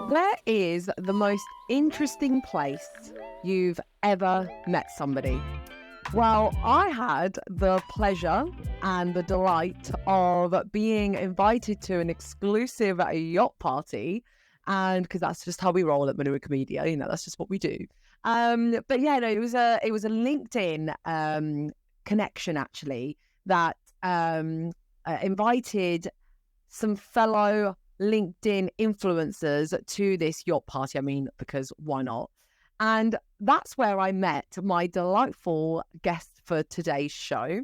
Where is the most interesting place you've ever met somebody? Well, I had the pleasure and the delight of being invited to an exclusive yacht party, and because that's just how we roll at Manua Media, that's just what we do. But yeah, no, it was a LinkedIn connection actually that invited some fellow LinkedIn influencers to this yacht party. I mean, because why not? And that's where I met my delightful guest for today's show,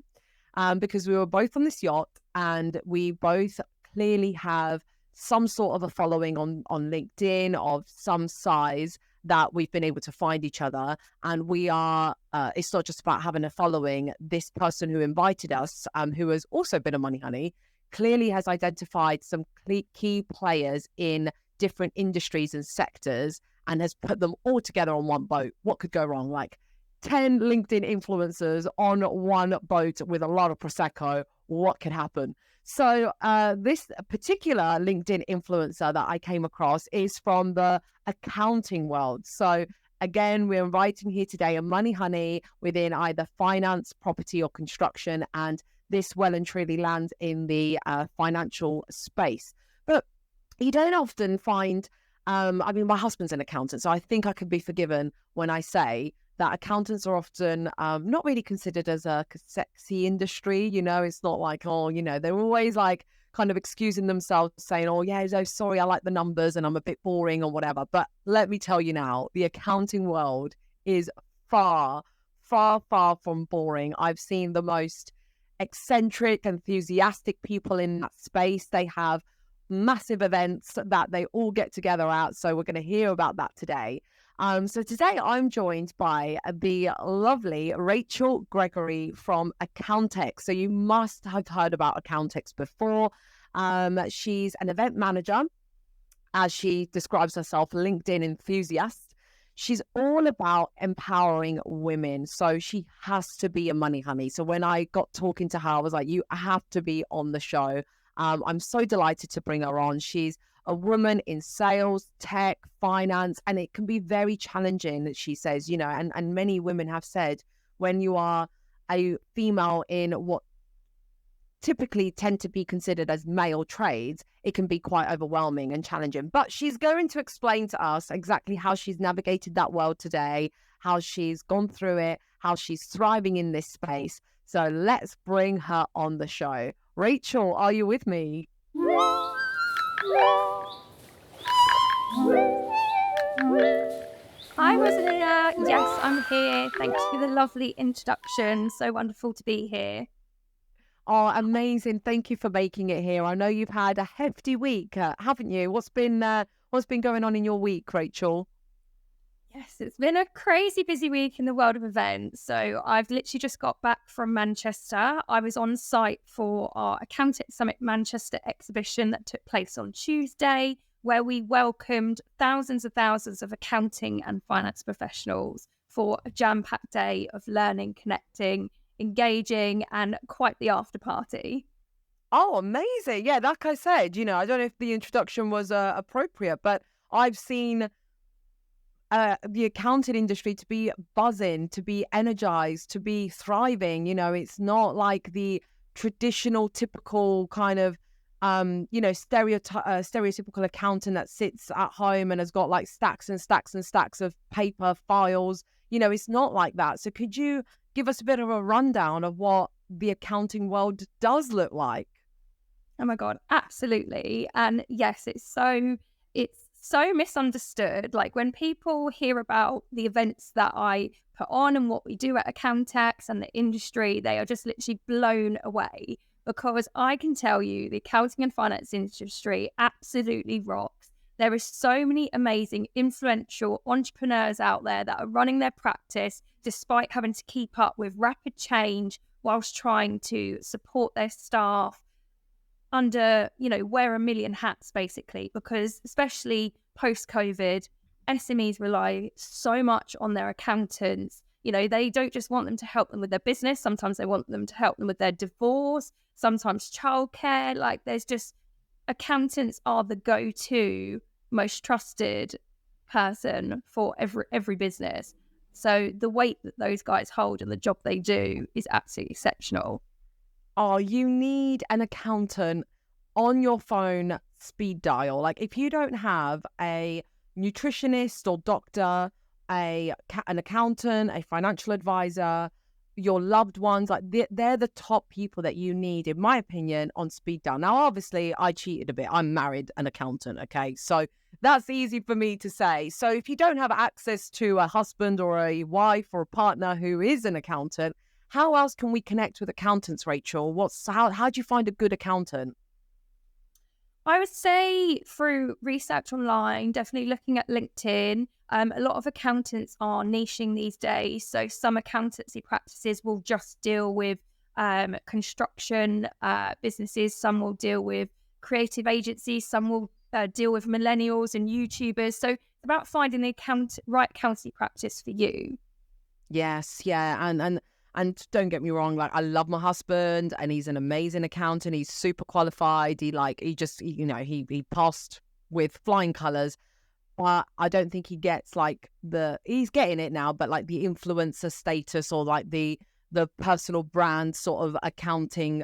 because we were both on this yacht and we both clearly have some sort of a following on LinkedIn of some size that we've been able to find each other. And we are, it's not just about having a following. This person who invited us, who has also been a Money Honey, clearly has identified some key players in different industries and sectors and has put them all together on one boat. What could go wrong? Like 10 LinkedIn influencers on one boat with a lot of Prosecco. What could happen? So this particular LinkedIn influencer that I came across is from the accounting world. So again, we're inviting here today a Money Honey within either finance, property or construction, and this well and truly lands in the financial space. But you don't often find, my husband's an accountant, so I think I can be forgiven when I say that accountants are often not really considered as a sexy industry. It's not like, they're always like kind of excusing themselves, saying, oh, yeah, so sorry, I like the numbers and I'm a bit boring or whatever. But let me tell you now, the accounting world is far, far, far from boring. I've seen the most eccentric, enthusiastic people in that space. They have massive events that they all get together at. So we're going to hear about that today. So today I'm joined by the lovely Rachel Gregory from ACCOUNTex. So you must have heard about ACCOUNTex before. She's an event manager, as she describes herself, LinkedIn enthusiast. She's all about empowering women. So she has to be a Money Honey. So when I got talking to her, I was like, you have to be on the show. I'm so delighted to bring her on. She's a woman in sales, tech, finance, and it can be very challenging, she says, and many women have said when you are a female in what typically tend to be considered as male trades, it can be quite overwhelming and challenging. But she's going to explain to us exactly how she's navigated that world today, how she's gone through it, how she's thriving in this space. So let's bring her on the show. Rachel, are you with me? Hi, Rosalina. Yes, I'm here. Thanks for the lovely introduction. So wonderful to be here. Oh, amazing. Thank you for making it here. I know you've had a hefty week, haven't you? What's been going on in your week, Rachel? Yes, it's been a crazy busy week in the world of events. So I've literally just got back from Manchester. I was on site for our ACCOUNTex Summit Manchester exhibition that took place on Tuesday, where we welcomed thousands of accounting and finance professionals for a jam-packed day of learning, connecting, engaging, and quite the after party. Oh, amazing. Yeah, like I said, I don't know if the introduction was appropriate, but I've seen the accounting industry to be buzzing, to be energized, to be thriving. It's not like the traditional, typical kind of, stereotypical accountant that sits at home and has got like stacks and stacks and stacks of paper files. It's not like that. So could you give us a bit of a rundown of what the accounting world does look like? Oh my God, absolutely. And yes, it's so misunderstood. Like when people hear about the events that I put on and what we do at ACCOUNTex and the industry, they are just literally blown away, because I can tell you the accounting and finance industry absolutely rocks. There are so many amazing, influential entrepreneurs out there that are running their practice despite having to keep up with rapid change whilst trying to support their staff under, wear a million hats basically, because especially post-COVID, SMEs rely so much on their accountants They don't just want them to help them with their business. Sometimes they want them to help them with their divorce, sometimes childcare. Like, there's just, accountants are the go-to, most trusted person for every business. So the weight that those guys hold and the job they do is absolutely exceptional. Oh, you need an accountant on your phone speed dial. Like, if you don't have a nutritionist or doctor, an accountant, a financial advisor, your loved ones, like they're the top people that you need, in my opinion, on speed dial. Now, obviously, I cheated a bit. I'm married an accountant, okay? So that's easy for me to say. So if you don't have access to a husband or a wife or a partner who is an accountant, how else can we connect with accountants, Rachel? How do you find a good accountant? I would say through research online, definitely looking at LinkedIn. A lot of accountants are niching these days. So some accountancy practices will just deal with construction businesses. Some will deal with creative agencies. Some will deal with millennials and YouTubers. So it's about finding the right accountancy practice for you. Yes, yeah, and don't get me wrong, like, I love my husband and he's an amazing accountant. He's super qualified. He passed with flying colours. But I don't think he gets he's getting it now, but like the influencer status or like the personal brand sort of accounting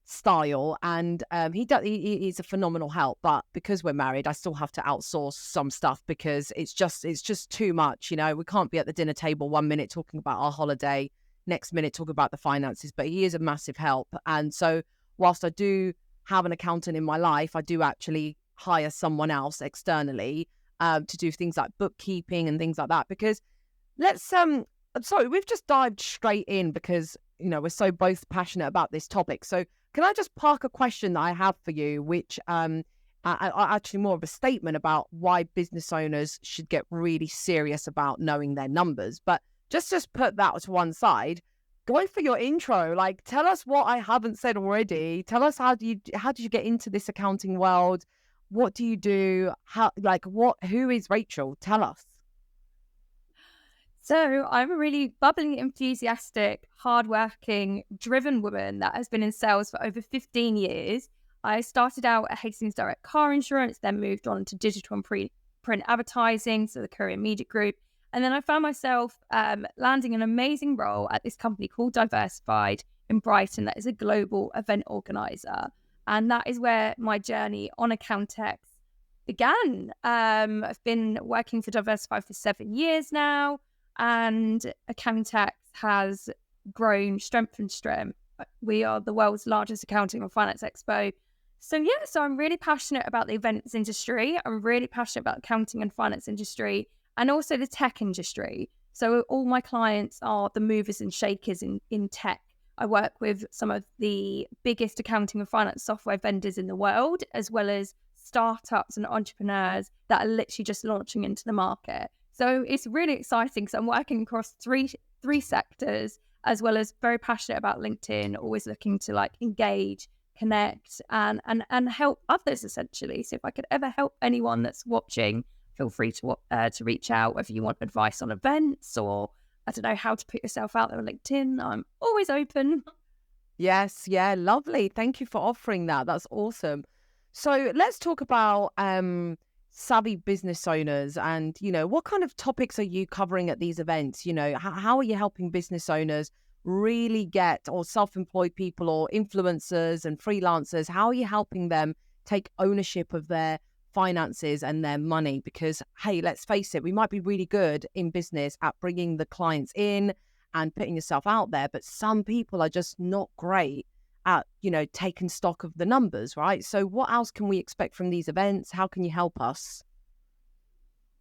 style. And he's a phenomenal help. But because we're married, I still have to outsource some stuff because it's just too much. We can't be at the dinner table 1 minute talking about our holiday, next minute talking about the finances. But he is a massive help. And so whilst I do have an accountant in my life, I do actually hire someone else externally to do things like bookkeeping and things like that. Because we've just dived straight in because we're so both passionate about this topic. So can I just park a question that I have for you, which actually more of a statement about why business owners should get really serious about knowing their numbers. But just put that to one side. Go for your intro. Like, tell us what I haven't said already. Tell us how did you get into this accounting world? What do you do? Who is Rachel? Tell us. So I'm a really bubbly, enthusiastic, hardworking, driven woman that has been in sales for over 15 years. I started out at Hastings Direct Car Insurance, then moved on to digital and print advertising, so the Courier Media Group. And then I found myself landing an amazing role at this company called Diversified in Brighton that is a global event organizer. And that is where my journey on ACCOUNTex began. I've been working for Diversified for 7 years now, and ACCOUNTex has grown strength from strength. We are the world's largest accounting and finance expo. So I'm really passionate about the events industry. I'm really passionate about the accounting and finance industry and also the tech industry. So all my clients are the movers and shakers in tech. I work with some of the biggest accounting and finance software vendors in the world, as well as startups and entrepreneurs that are literally just launching into the market. So it's really exciting because I'm working across three sectors, as well as very passionate about LinkedIn, always looking to engage, connect, and help others, essentially. So if I could ever help anyone that's watching, feel free to reach out, whether you want advice on events or, I don't know, how to put yourself out there on LinkedIn. I'm always open. Yes, yeah, lovely. Thank you for offering that. That's awesome. So let's talk about savvy business owners and, what kind of topics are you covering at these events? How are you helping business owners really get, or self-employed people or influencers and freelancers, how are you helping them take ownership of their finances and their money? Because, hey, let's face it, we might be really good in business at bringing the clients in and putting yourself out there, but some people are just not great at, taking stock of the numbers, right? So what else can we expect from these events? How can you help us?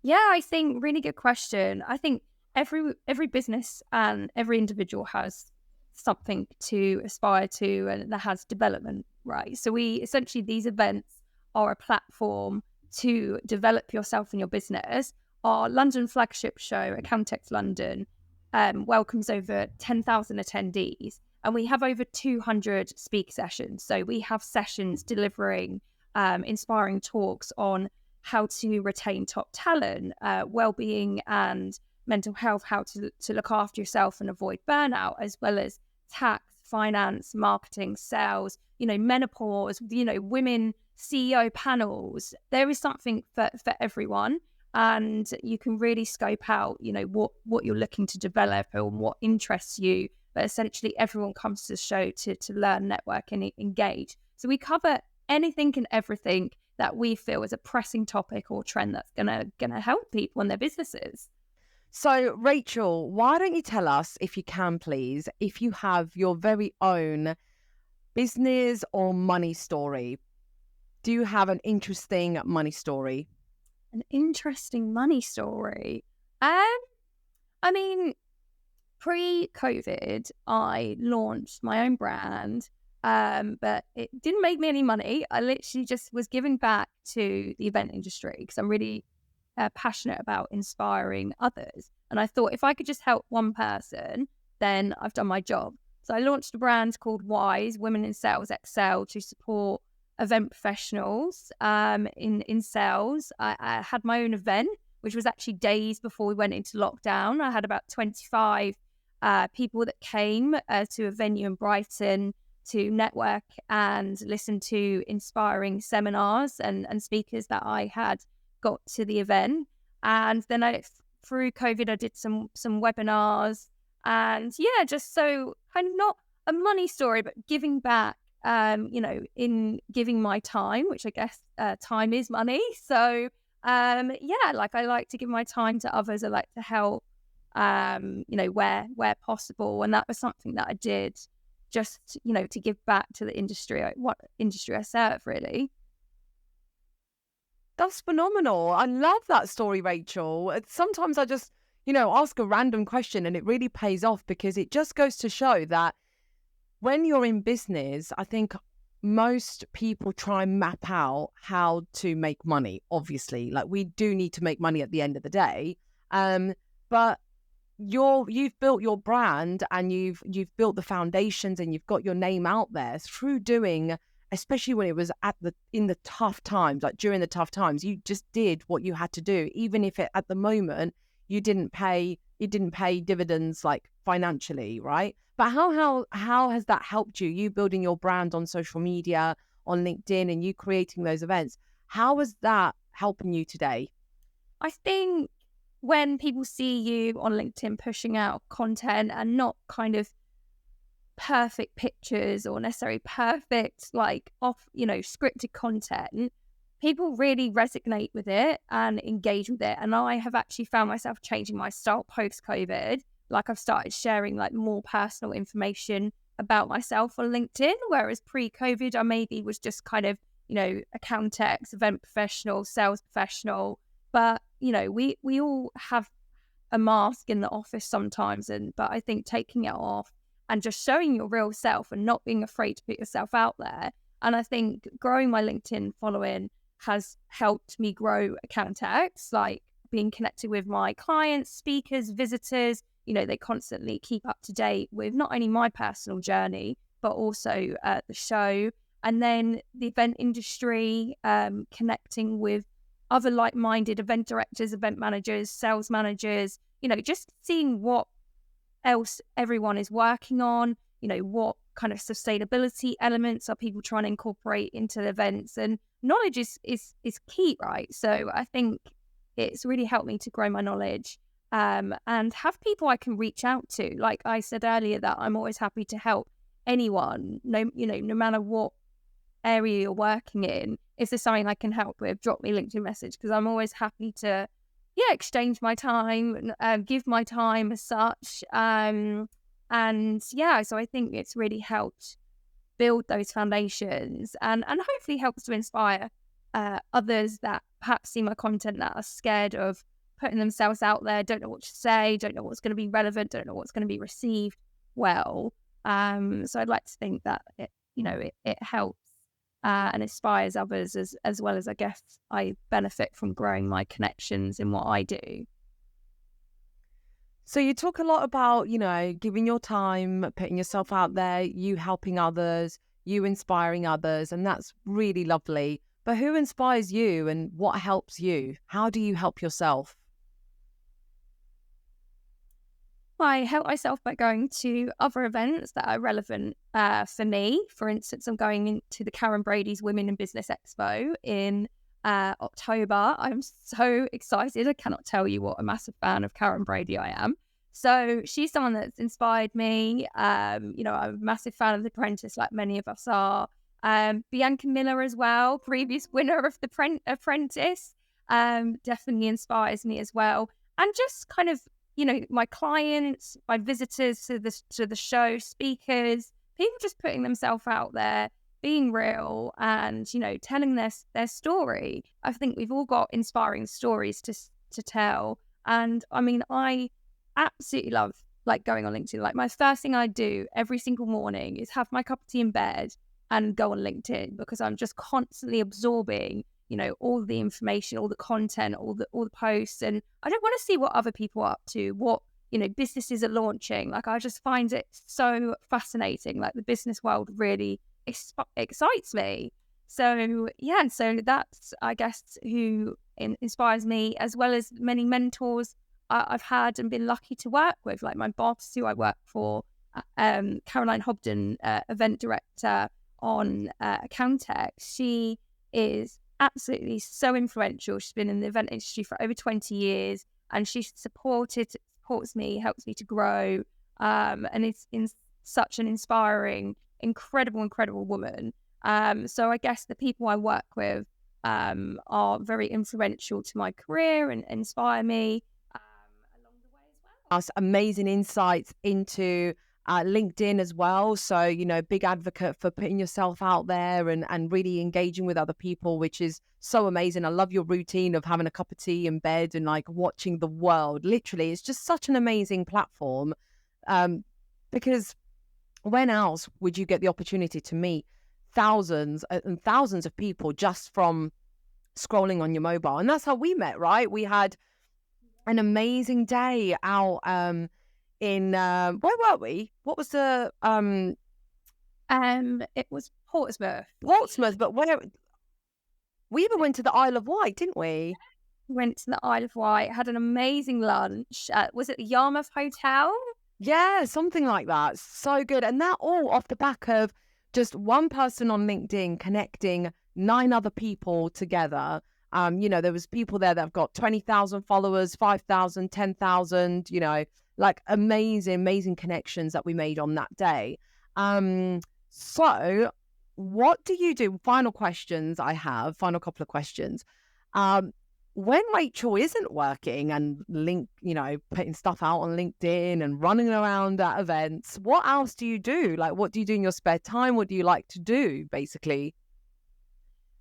Yeah, I think really good question. I think every business and every individual has something to aspire to and that has development, right? So these events are a platform to develop yourself and your business. Our London flagship show, ACCOUNTex London, welcomes over 10,000 attendees, and we have over 200 speaker sessions. So we have sessions delivering inspiring talks on how to retain top talent, well-being and mental health, how to look after yourself and avoid burnout, as well as tax, finance, marketing, sales, menopause, women CEO panels. There is something for everyone, and you can really scope out, what you're looking to develop and what interests you. But essentially everyone comes to the show to learn, network and engage. So we cover anything and everything that we feel is a pressing topic or trend that's gonna help people and their businesses. So, Rachel, why don't you tell us, if you can, please, if you have your very own business or money story? Do you have an interesting money story? An interesting money story? I mean, pre-COVID, I launched my own brand, but it didn't make me any money. I literally just was giving back to the event industry because I'm really passionate about inspiring others. And I thought if I could just help one person, then I've done my job. So I launched a brand called 𝐬𝐮𝐬𝐫𝐞, Women in Sales Excel, to support event professionals in sales. I had my own event, which was actually days before we went into lockdown. I had about 25 people that came to a venue in Brighton to network and listen to inspiring seminars and speakers that I had got to the event. And then through COVID, I did some webinars, and just so kind of not a money story, but giving back, in giving my time, which I guess time is money. So I like to give my time to others. I like to help, where possible. And that was something that I did just, to give back to the industry, what industry I serve, really. That's phenomenal. I love that story, Rachel. Sometimes I just, ask a random question and it really pays off, because it just goes to show that when you're in business, I think most people try and map out how to make money. Obviously, like, we do need to make money at the end of the day. But you've built your brand, and you've built the foundations, and you've got your name out there through doing, especially when it was in the tough times, like during the tough times, you just did what you had to do, even if at the moment you didn't pay dividends, like, financially, right? But how has that helped you? You building your brand on social media, on LinkedIn, and you creating those events. How is that helping you today? I think when people see you on LinkedIn pushing out content, and not kind of perfect pictures or necessarily perfect, scripted content, people really resonate with it and engage with it. And I have actually found myself changing my style post-COVID. Like, I've started sharing more personal information about myself on LinkedIn, whereas pre-COVID, I maybe was just kind of, ACCOUNTex, event professional, sales professional. But, we all have a mask in the office sometimes. But I think taking it off and just showing your real self and not being afraid to put yourself out there. And I think growing my LinkedIn following has helped me grow ACCOUNTex, like being connected with my clients, speakers, visitors. They constantly keep up to date with not only my personal journey, but also the show. And then the event industry, connecting with other like-minded event directors, event managers, sales managers, just seeing what else everyone is working on, what kind of sustainability elements are people trying to incorporate into the events. And knowledge is key, right? So I think it's really helped me to grow my knowledge. And have people I can reach out to. Like I said earlier, that I'm always happy to help anyone, no matter what area you're working in. If there's something I can help with, drop me a LinkedIn message, because I'm always happy to, exchange my time, give my time as such. So I think it's really helped build those foundations, and hopefully helps to inspire others that perhaps see my content that are scared of putting themselves out there, don't know what to say, don't know what's going to be relevant, don't know what's going to be received well. So I'd like to think that it helps and inspires others, as well as, I guess, I benefit from growing my connections in what I do. So you talk a lot about, giving your time, putting yourself out there, you helping others, you inspiring others, and that's really lovely. But who inspires you, and what helps you? How do you help yourself? I help myself by going to other events that are relevant for me. For instance, I'm going into the Karen Brady's Women in Business Expo in October. I'm so excited. I cannot tell you what a massive fan of Karen Brady I am. So she's someone that's inspired me. I'm a massive fan of The Apprentice, like many of us are. Bianca Miller as well, previous winner of The Apprentice, definitely inspires me as well. And just kind of, my clients, my visitors to the show, speakers, people just putting themselves out there, being real, and telling their story. I think we've all got inspiring stories to tell, and I mean, I absolutely love going on LinkedIn. Like, my first thing I do every single morning is have my cup of tea in bed and go on LinkedIn, because I'm just constantly absorbing all the information, all the content, all the posts, and I don't want to see what other people are up to, what businesses are launching. Like, I just find it so fascinating. Like, the business world really excites me. So that's, I guess, who inspires me, as well as many mentors I've had and been lucky to work with, like my boss who I work for, Caroline Hobden, event director on ACCOUNTex. She is absolutely so influential. She's been in the event industry for over 20 years, and she supports me, helps me to grow, and is such an inspiring, incredible woman. So I guess the people I work with are very influential to my career and inspire me along the way as well. Amazing insights into LinkedIn as well. So, big advocate for putting yourself out there and really engaging with other people, which is so amazing. I love your routine of having a cup of tea in bed and watching the world. Literally, it's just such an amazing platform, because when else would you get the opportunity to meet thousands and thousands of people just from scrolling on your mobile? And that's how we met, right? We had an amazing day out in where were we? What was the it was Portsmouth, but where we even went to the Isle of Wight, didn't we? Went to the Isle of Wight, had an amazing lunch. Was it the Yarmouth Hotel? Yeah, something like that. So good. And that all off the back of just one person on LinkedIn connecting 9 other people together. There was people there that have got 20,000 followers, 5,000, 10,000, amazing connections that we made on that day. So what do you do? Final couple of questions. When Rachel isn't working and putting stuff out on LinkedIn and running around at events, what else do you do? What do you do in your spare time? What do you like to do, basically?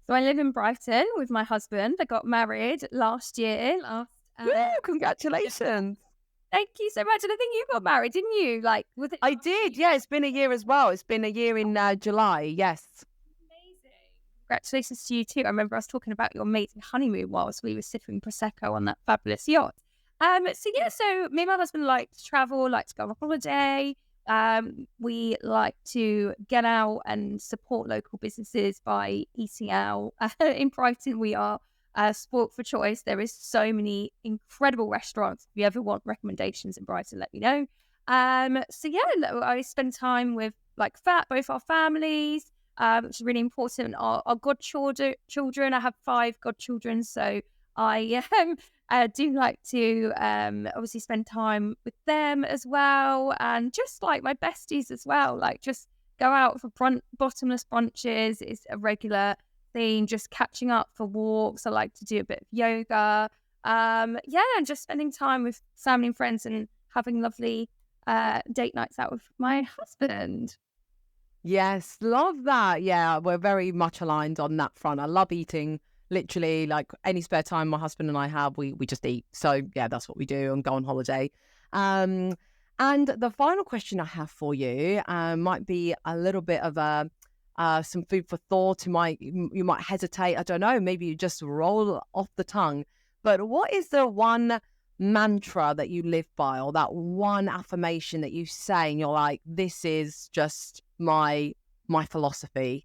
So I live in Brighton with my husband. I got married last year. Congratulations. Thank you so much. And I think you got married, didn't you? Was it? I did. Yeah, it's been a year as well. It's been a year in July. Yes. Congratulations to you too. I remember us talking about your amazing honeymoon whilst we were sipping Prosecco on that fabulous yacht. So me and my husband like to travel, like to go on holiday. We like to get out and support local businesses by eating out. In Brighton, we are sport for choice. There is so many incredible restaurants. If you ever want recommendations in Brighton, let me know. I spend time with both our families. Which is really important. Our godchildren. I have 5 godchildren, so I do like to obviously spend time with them as well, and just my besties as well. Just go out for bottomless brunches is a regular thing. Just catching up for walks. I like to do a bit of yoga. And just spending time with family and friends and having lovely date nights out with my husband. Yes, love that. Yeah, we're very much aligned on that front. I love eating. Literally, any spare time my husband and I have, we just eat. So yeah, that's what we do and go on holiday. And the final question I have for you might be a little bit of some food for thought. You might hesitate. I don't know. Maybe you just roll off the tongue. But what is the one mantra that you live by, or that one affirmation that you say and you're like, this is just my philosophy?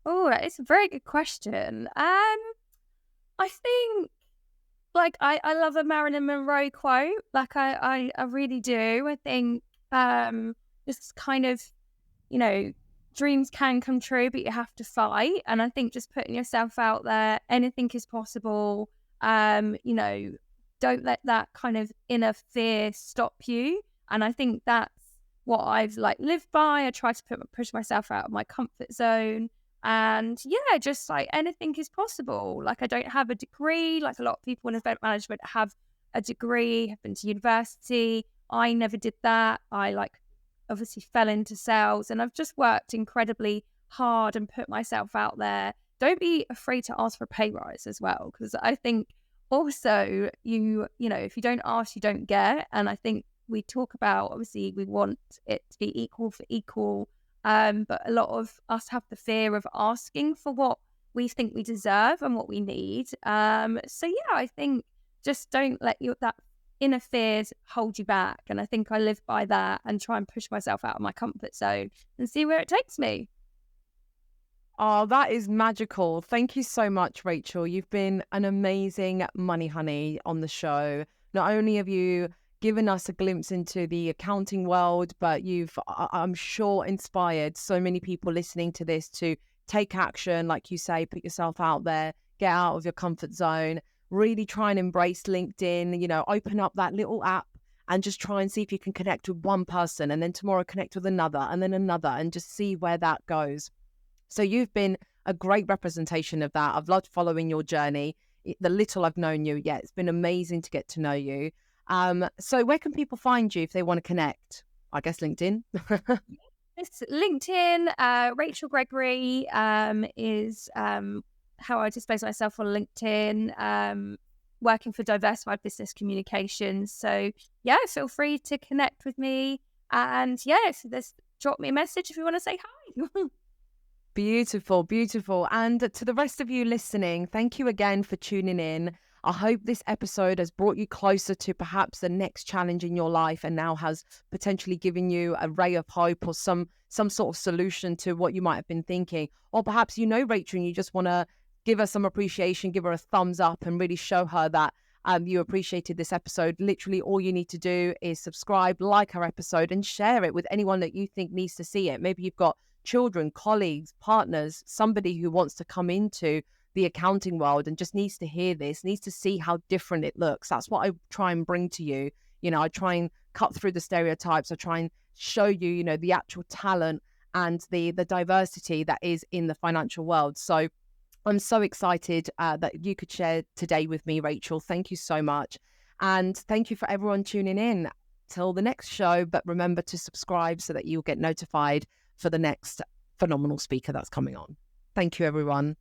Oh, that is a very good question. I think like, I love a Marilyn Monroe quote. Like, I really do. I think just kind of, you know, dreams can come true, but you have to fight. And I think just putting yourself out there, anything is possible. You know, don't let that kind of inner fear stop you. And I think that's what I've like lived by. I try to push myself out of my comfort zone. And yeah, just like anything is possible. Like, I don't have a degree. Like, a lot of people in event management have a degree, have been to university. I never did that. I like obviously fell into sales, and I've just worked incredibly hard and put myself out there. Don't be afraid to ask for a pay rise as well, because I think also you know, if you don't ask, you don't get. And I think we talk about, obviously we want it to be equal for equal, but a lot of us have the fear of asking for what we think we deserve and what we need. So yeah, I think just don't let that inner fears hold you back. And I think I live by that and try and push myself out of my comfort zone and see where it takes me. Oh, that is magical. Thank you so much, Rachel. You've been an amazing money honey on the show. Not only have you given us a glimpse into the accounting world, but you've, I'm sure, inspired so many people listening to this to take action, like you say, put yourself out there, get out of your comfort zone, really try and embrace LinkedIn, you know, open up that little app and just try and see if you can connect with one person, and then tomorrow connect with another, and then another, and just see where that goes. So you've been a great representation of that. I've loved following your journey. The little I've known you, yeah, it's been amazing to get to know you. So where can people find you if they want to connect? I guess LinkedIn. It's LinkedIn. Rachel Gregory is how I display myself on LinkedIn. Working for Diversified Business Communications. So yeah, feel free to connect with me. And yeah, so drop me a message if you want to say hi. Beautiful, beautiful. And to the rest of you listening, thank you again for tuning in. I hope this episode has brought you closer to perhaps the next challenge in your life, and now has potentially given you a ray of hope or some sort of solution to what you might have been thinking. Or perhaps you know Rachel and you just want to give her some appreciation, give her a thumbs up and really show her that you appreciated this episode. Literally all you need to do is subscribe, like our episode, and share it with anyone that you think needs to see it. Maybe you've got children, colleagues, partners, somebody who wants to come into the accounting world and just needs to hear this, needs to see how different it looks. That's what I try and bring to you. You know, I try and cut through the stereotypes. I try and show you, you know, the actual talent and the diversity that is in the financial world. So I'm so excited that you could share today with me, Rachel. Thank you so much. And thank you for everyone tuning in. Till the next show, but remember to subscribe so that you'll get notified for the next phenomenal speaker that's coming on. Thank you, everyone.